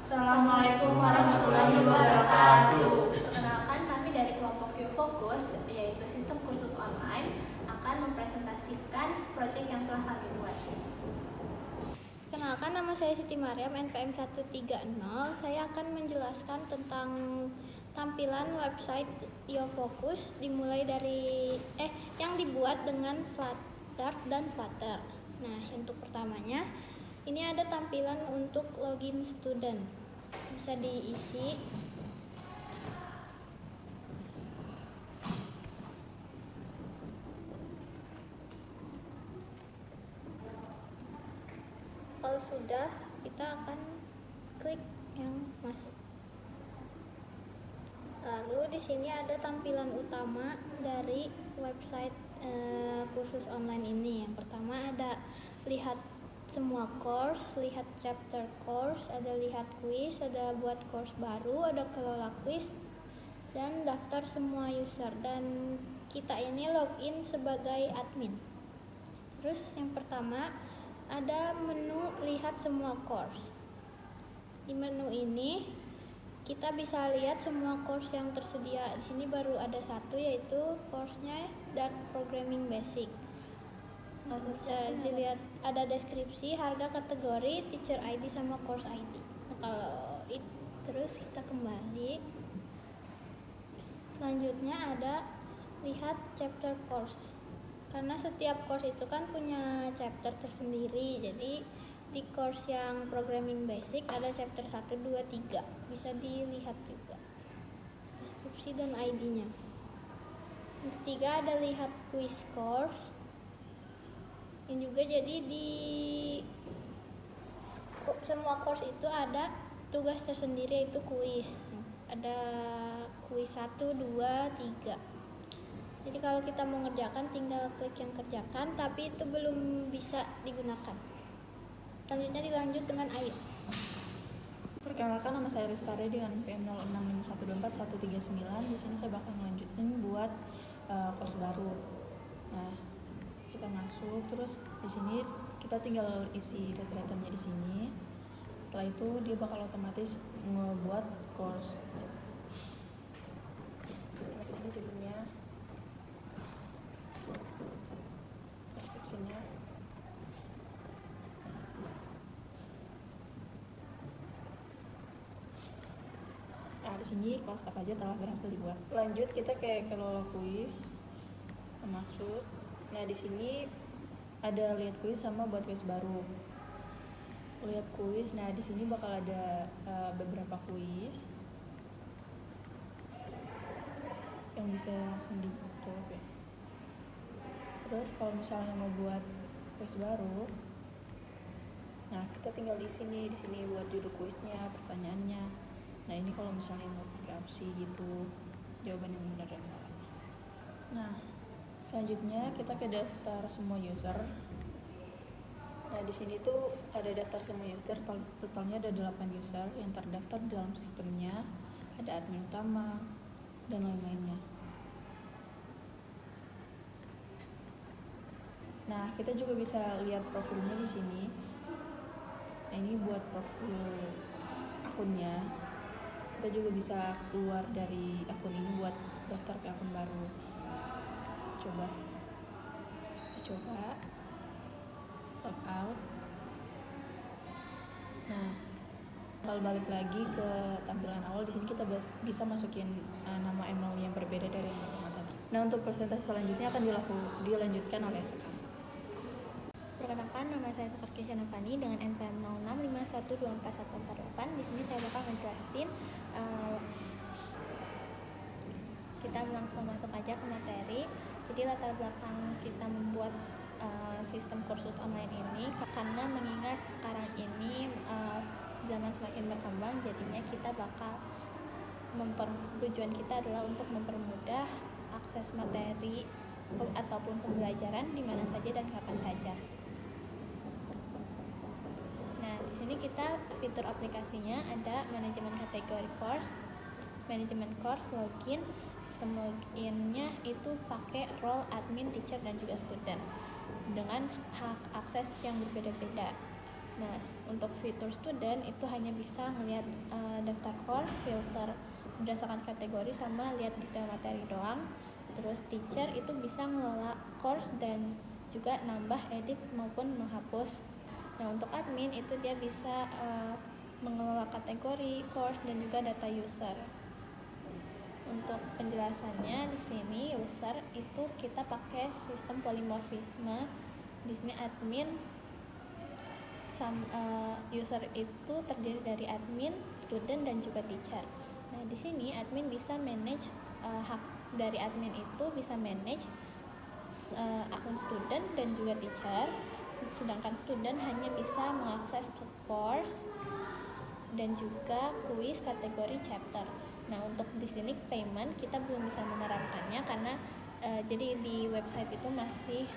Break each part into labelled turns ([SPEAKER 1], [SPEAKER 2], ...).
[SPEAKER 1] Assalamualaikum warahmatullahi wabarakatuh.
[SPEAKER 2] Perkenalkan, kami dari kelompok Fokus, yaitu sistem kursus online, akan mempresentasikan proyek yang telah kami buat.
[SPEAKER 3] Kenalkan, nama saya Siti Mariam, NPM 130. Saya akan menjelaskan tentang tampilan website YoFokus dimulai dari yang dibuat dengan Flutter dan Flutter. Nah, untuk pertamanya ini ada tampilan untuk login student. Bisa diisi. Kalau sudah, kita akan klik yang masuk. Lalu di sini ada tampilan utama dari website kursus online ini. Yang pertama ada lihat semua course, lihat chapter course, ada lihat quiz, ada buat course baru, ada kelola quiz, dan daftar semua user. Dan kita ini login sebagai admin. Terus yang pertama ada menu lihat semua course. Di menu ini kita bisa lihat semua course yang tersedia. Di sini baru ada satu, yaitu course-nya Dart Programming Basic. Bisa dilihat ada deskripsi, harga, kategori, teacher ID sama course ID. Nah, kalau terus kita kembali. Selanjutnya ada lihat chapter course. Karena setiap course itu kan punya chapter tersendiri. Jadi di course yang Programming Basic ada chapter 1, 2, 3. Bisa dilihat juga deskripsi dan ID-nya. Yang ketiga ada lihat quiz course. Ini juga jadi di semua course itu ada tugas tersendiri, yaitu kuis. Ada kuis 1, 2, 3. Jadi kalau kita mau ngerjakan tinggal klik yang kerjakan, tapi itu belum bisa digunakan. Selanjutnya dilanjut dengan ayo.
[SPEAKER 1] Perkenalkan, nama saya Lestari dengan NPM 0651241139. Di sini saya bakal melanjutin buat course baru. Nah, kita masuk, terus di sini kita tinggal isi data-datanya di sini. Setelah itu dia bakal otomatis ngebuat course. Terus ini judulnya, deskripsinya. Nah, di sini course apa aja telah berhasil dibuat. Lanjut kita ke kelola quiz. Masuk. Nah, di sini ada lihat kuis sama buat kuis baru. Lihat kuis. Nah, di sini bakal ada beberapa kuis yang bisa langsung dijawab ya. Terus kalau misalnya mau buat kuis baru, nah kita tinggal di sini buat judul kuisnya, pertanyaannya. Nah, ini kalau misalnya mau pakai opsi gitu, jawaban yang benar dan salah. Nah, selanjutnya kita ke daftar semua user. Nah, di sini tuh ada daftar semua user, totalnya ada 8 user yang terdaftar dalam sistemnya. Ada admin utama dan lain-lainnya. Nah, kita juga bisa lihat profilnya di sini. Nah, ini buat profil akunnya. Kita juga bisa keluar dari akun ini buat daftar ke akun baru. Coba log out. Nah, kalau balik lagi ke tampilan awal, di sini kita bisa masukin nama email yang berbeda dari yang pertama tadi. Nah, untuk presentasi selanjutnya akan dilanjutkan oleh Sekam.
[SPEAKER 2] Perkenalkan, nama saya Sekar Kesha Novani dengan NPM 0651244148. Di sini saya bakal ngejelasin. Kita langsung masuk aja ke materi. Jadi latar belakang kita membuat sistem kursus online ini karena mengingat sekarang ini zaman semakin berkembang, jadinya kita bakal tujuan kita adalah untuk mempermudah akses materi ataupun pembelajaran di mana saja dan kapan saja. Nah, di sini kita fitur aplikasinya ada manajemen kategori course, manajemen course, login. Sistem loginnya itu pakai role admin, teacher, dan juga student dengan hak akses yang berbeda-beda. Nah, untuk fitur student itu hanya bisa melihat daftar course, filter berdasarkan kategori, sama lihat detail materi doang. Terus teacher itu bisa mengelola course dan juga nambah, edit maupun menghapus. Nah, untuk admin itu dia bisa mengelola kategori, course, dan juga data user. Untuk penjelasannya di sini user itu kita pakai sistem polimorfisme. Di sini admin user itu terdiri dari admin, student, dan juga teacher. Nah, di sini admin bisa manage hak dari admin itu bisa manage akun student dan juga teacher. Sedangkan student hanya bisa mengakses ke course dan juga kuis kategori chapter. Nah, untuk di sini payment kita belum bisa menerapkannya karena jadi di website itu masih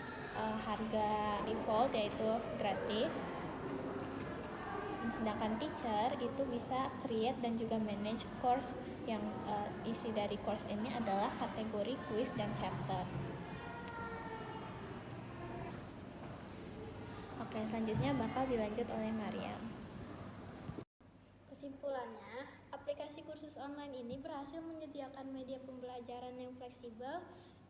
[SPEAKER 2] harga default yaitu gratis. Sedangkan teacher itu bisa create dan juga manage course yang isi dari course ini adalah kategori kuis dan chapter. Oke, selanjutnya bakal dilanjut oleh Mariam.
[SPEAKER 3] Kesimpulannya, aplikasi kursus online ini berhasil menyediakan media pembelajaran yang fleksibel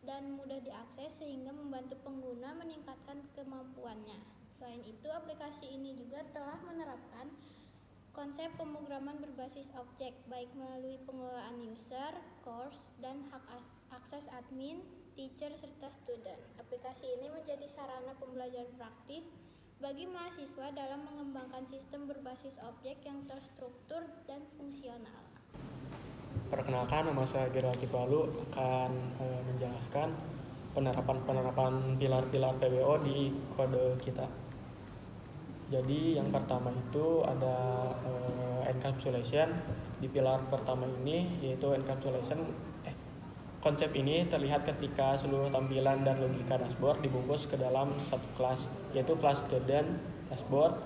[SPEAKER 3] dan mudah diakses sehingga membantu pengguna meningkatkan kemampuannya. Selain itu, aplikasi ini juga telah menerapkan konsep pemrograman berbasis objek, baik melalui pengelolaan user, course, dan hak akses admin, teacher, serta student. Aplikasi ini menjadi sarana pembelajaran praktis bagi mahasiswa dalam mengembangkan sistem berbasis objek yang terstruktur dan fungsional.
[SPEAKER 4] Perkenalkan, nama saya Geraldine Walu akan menjelaskan penerapan pilar-pilar PWO di kode kita. Jadi yang pertama itu ada encapsulation. Di pilar pertama ini yaitu encapsulation. Konsep ini terlihat ketika seluruh tampilan dan logika dashboard dibungkus ke dalam satu kelas, yaitu kelas student dashboard.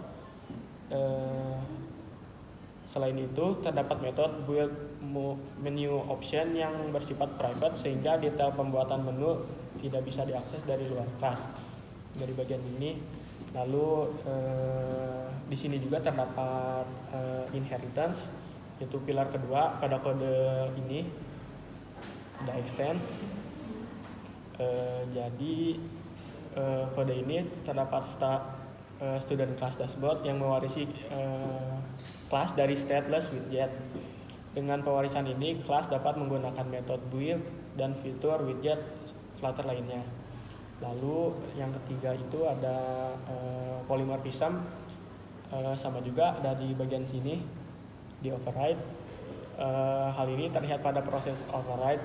[SPEAKER 4] Selain itu, terdapat metode build menu option yang bersifat private sehingga detail pembuatan menu tidak bisa diakses dari luar kelas. Dari bagian ini, lalu di sini juga terdapat inheritance, yaitu pilar kedua pada kode ini. Ada extends. Jadi kode ini terdapat student class dashboard yang mewarisi kelas dari stateless widget. Dengan pewarisan ini, kelas dapat menggunakan metode build dan fitur widget Flutter lainnya. Lalu yang ketiga itu ada polymorphism, sama juga ada di bagian sini di override. Hal ini terlihat pada proses override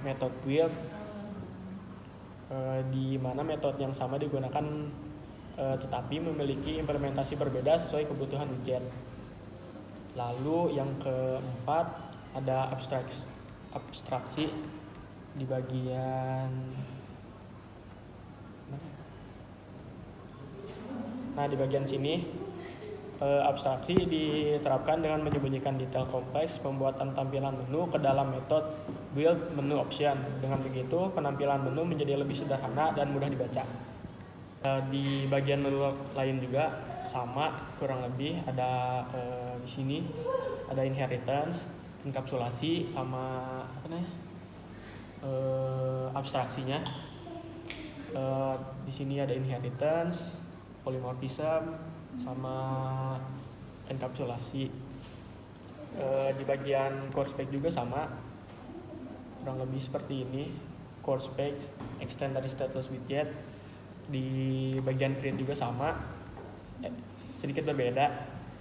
[SPEAKER 4] method build, di mana metode yang sama digunakan tetapi memiliki implementasi berbeda sesuai kebutuhan widget. Lalu yang keempat ada abstraksi di bagian di bagian sini. Abstraksi diterapkan dengan menyembunyikan detail kompleks pembuatan tampilan menu ke dalam metode build menu option. Dengan begitu, penampilan menu menjadi lebih sederhana dan mudah dibaca. Di bagian menu lain juga sama, kurang lebih ada di sini ada inheritance, enkapsulasi, sama abstraksinya. Di sini ada inheritance, polymorphism, sama enkapsulasi. Di bagian course spec juga sama, kurang lebih seperti ini. Course spec, extend dari stateless widget. Di bagian create juga sama, sedikit berbeda.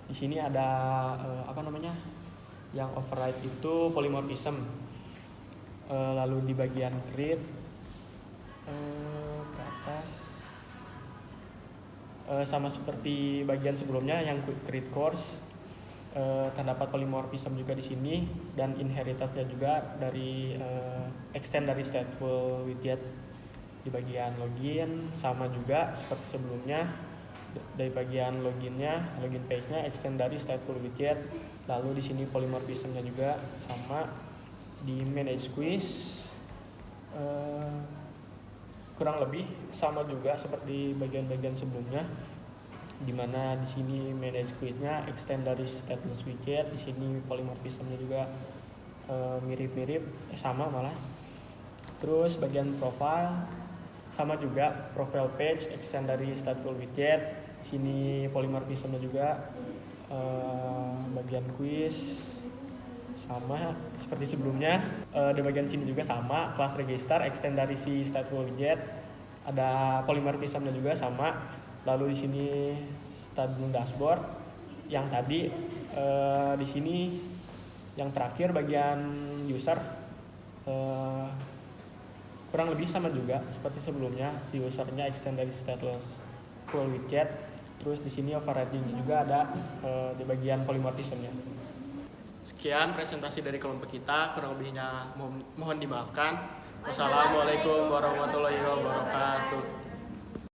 [SPEAKER 4] Di sini ada yang override itu polymorphism. Lalu di bagian create ke atas, sama seperti bagian sebelumnya yang create course, terdapat polymorphism juga di sini, dan inheritance-nya juga dari extend dari stateful widget. Di bagian login sama juga seperti sebelumnya, dari bagian loginnya, login page-nya extend dari stateful widget. Lalu di sini polymorphism-nya juga sama. Di manage quiz kurang lebih sama juga seperti bagian-bagian sebelumnya. Dimana di sini manage quiznya extend dari stateless widget, di sini polymorphismnya juga mirip-mirip, sama malah. Terus bagian profile sama juga, profile page extend dari stateful widget, di sini polymorphismnya juga. Bagian quiz sama seperti sebelumnya. Di bagian sini juga sama, class register extend dari si stateful widget, ada polymorphismnya juga sama. Lalu di sini stadium dashboard yang tadi, di sini yang terakhir bagian user, kurang lebih sama juga seperti sebelumnya, si usernya extend dari stateless full widget. Terus di sini overriding juga ada di bagian polymorphismnya. Sekian presentasi dari kelompok kita, kurang lebihnya mohon dimaafkan. Wassalamualaikum warahmatullahi wabarakatuh.